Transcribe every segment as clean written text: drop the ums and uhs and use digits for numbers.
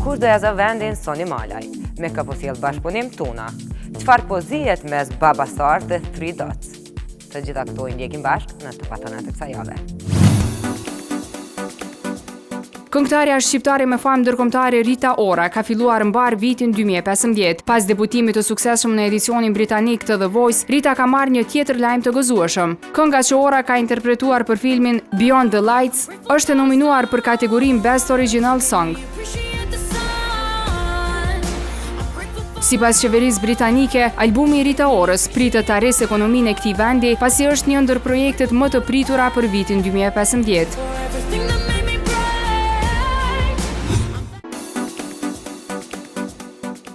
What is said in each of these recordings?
Kush do ja zë vendin Soni Malaj? Me ka po sjell bashkëpunim Tuna. Çfarë po zihet mes Babastar dhe Three Dots? Të gjitha këto i ndjekim bashkë në të patonat e kësaj jave. Këngëtarja shqiptare me famë ndërkombëtare Rita Ora ka filluar mbar vitin 2015. Pas debutimit të suksesshëm në edicionin britanik të The Voice, Rita ka marrë një tjetër lajm të gëzueshëm. Kënga që Ora ka interpretuar për filmin Beyond the Lights është e nominuar për kategorinë Best Original Song. Sipas qeverisë britanike, albumi i Rita Orës pritet ta arrisë ekonominë e këtij vendi, pasi është një ndër projektet më të pritura për vitin 2015.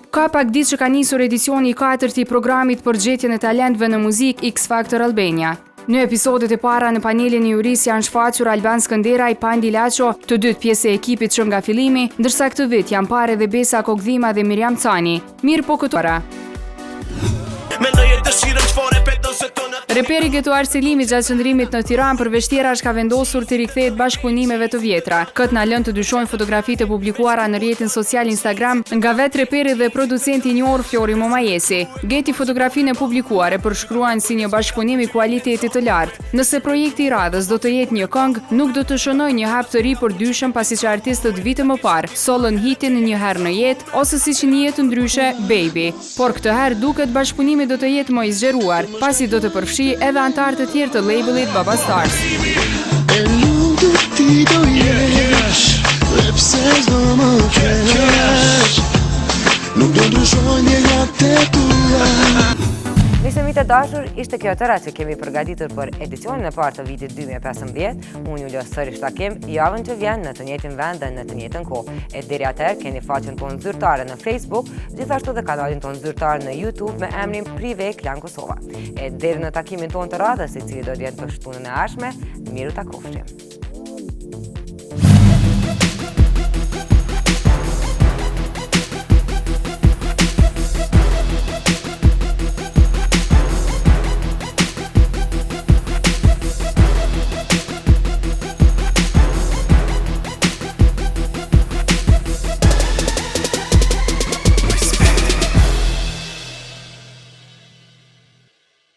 Ka pak ditë që ka nisur edicioni i 4 i programit për gjetjen e talentëve në muzikë X Factor Albania. Në episodet e para në panelin e jurisë janë shfaqur Alban Skënderaj, Pandi Laço, të dytë pjesë e ekipit që nga fillimi, ndërsa këtë vit janë parë edhe Besa Kokdhima dhe Miriam Cani. Mirë po këto para. Reperi Geto Arselimi gjatë qëndrimit në Tiranë për vështirash ka vendosur të rikthehet bashkëpunimeve të vjetra. Këtë na lën të dyshojnë fotografitë e publikuara në rrjetin social Instagram nga vetë reperi dhe producenti i njohur Flori Momajesi. Geti fotografinë e publikuar e përshkruan si një bashkëpunim i kualitetit të lartë. Nëse projekti i radhës do të jetë një këngë, nuk do të shënojë një hap të ri për dyshëm, pasi që artistët vite më parë sollën hitin Një herë në jetë ose siç një jetë ndryshe Baby. Por këtë herë duket bashkëpunimi do të jetë më i zgjeruar, pasi do të përfshi edhe antarë të tjerë të labelit Babastar. Nisë mitë dashur, ishte kjo tëra që kemi përgatitur për edicionin e parë të vitit 2015. Unë ju lësoj sërish takim javën që vjen në të njëjtin vend dhe në të njëjtën kohë. E deri atëherë keni faqen tonë zyrtare në Facebook, gjithashtu dhe kanalin tonë zyrtar në YouTube me emrin Prive Klan Kosova. E deri në takimin tonë të radhës, i cili do të jetë të shtunën e ardhshme, miru takofshim.